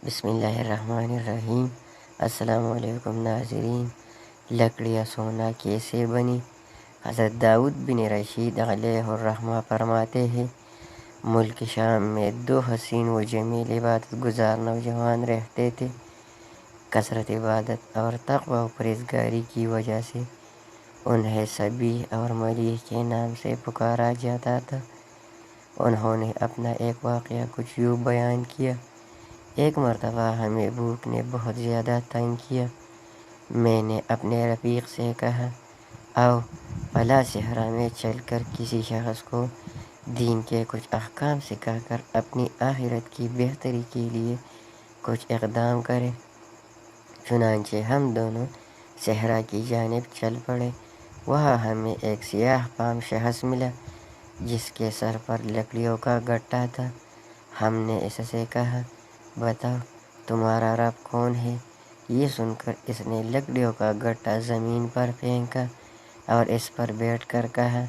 بسم اللہ الرحمن الرحیم۔ السلام علیکم ناظرین۔ لکڑیاں سونا کیسے بنی؟ حضرت داؤد بن رشید علیہ الرحمہ فرماتے ہیں، ملک شام میں دو حسین و جمیل عبادت گزار نوجوان رہتے تھے۔ کثرت عبادت اور تقوی و پرہیزگاری کی وجہ سے انہیں سبیح اور ملیح کے نام سے پکارا جاتا تھا۔ انہوں نے اپنا ایک واقعہ کچھ یوں بیان کیا: ایک مرتبہ ہمیں بھوک نے بہت زیادہ تنگ کیا۔ میں نے اپنے رفیق سے کہا، آؤ فلاں صحرا میں چل کر کسی شخص کو دین کے کچھ احکام سکھا کر اپنی آخرت کی بہتری کے لیے کچھ اقدام کریں۔ چنانچہ ہم دونوں صحرا کی جانب چل پڑے۔ وہاں ہمیں ایک سیاہ فام شخص ملا جس کے سر پر لکڑیوں کا گٹھا تھا۔ ہم نے اس سے کہا، بتاؤ تمہارا رب کون ہے؟ یہ سن کر اس نے لکڑیوں کا گٹھا زمین پر پھینکا اور اس پر بیٹھ کر کہا،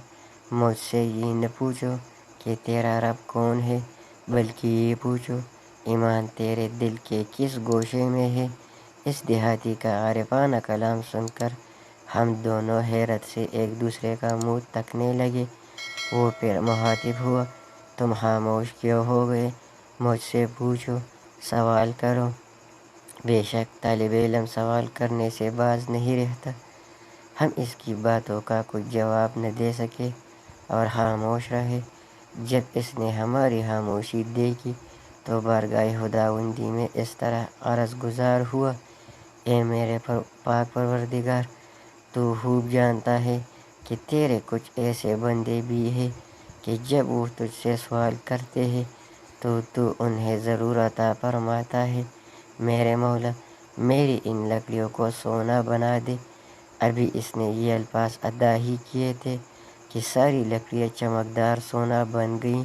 مجھ سے یہ نہ پوچھو کہ تیرا رب کون ہے، بلکہ یہ پوچھو ایمان تیرے دل کے کس گوشے میں ہے۔ اس دیہاتی کا عارفانہ کلام سن کر ہم دونوں حیرت سے ایک دوسرے کا منہ تکنے لگے۔ وہ پھر مخاطب ہوا، تم خاموش کیوں ہو گئے؟ مجھ سے پوچھو، سوال کرو۔ بے شک طالب علم سوال کرنے سے باز نہیں رہتا۔ ہم اس کی باتوں کا کچھ جواب نہ دے سکے اور خاموش رہے۔ جب اس نے ہماری خاموشی دیکھی تو بارگاہ خداوندی میں اس طرح عرض گزار ہوا، اے میرے پاک پروردگار، تو خوب جانتا ہے کہ تیرے کچھ ایسے بندے بھی ہیں کہ جب وہ تجھ سے سوال کرتے ہیں تو انہیں ضرور عطا فرماتا ہے۔ میرے مولا، میری ان لکڑیوں کو سونا بنا دے۔ ابھی اس نے یہ الفاظ ادا ہی کیے تھے کہ ساری لکڑیاں چمکدار سونا بن گئیں۔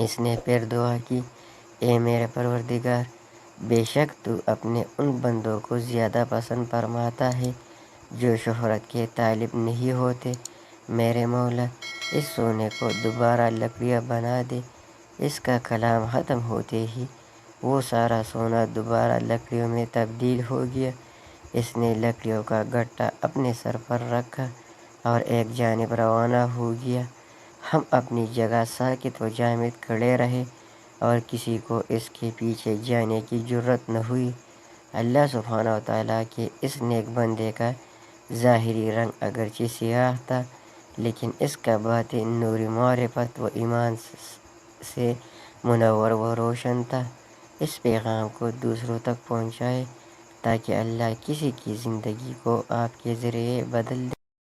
اس نے پھر دعا کی، اے میرے پروردگار، بے شک تو اپنے ان بندوں کو زیادہ پسند فرماتا ہے جو شہرت کے طالب نہیں ہوتے۔ میرے مولا، اس سونے کو دوبارہ لکڑیاں بنا دے۔ اس کا کلام ختم ہوتے ہی وہ سارا سونا دوبارہ لکڑیوں میں تبدیل ہو گیا۔ اس نے لکڑیوں کا گٹھا اپنے سر پر رکھا اور ایک جانب روانہ ہو گیا۔ ہم اپنی جگہ ساکت و جامد کھڑے رہے اور کسی کو اس کے پیچھے جانے کی جرات نہ ہوئی۔ اللہ سبحانہ و تعالیٰ کے اس نیک بندے کا ظاہری رنگ اگرچہ سیاہ تھا، لیکن اس کا باطن نور معرفت و ایمان سے منور و روشن تھا۔ اس پیغام کو دوسروں تک پہنچائے تاکہ اللہ کسی کی زندگی کو آپ کے ذریعے بدل دے۔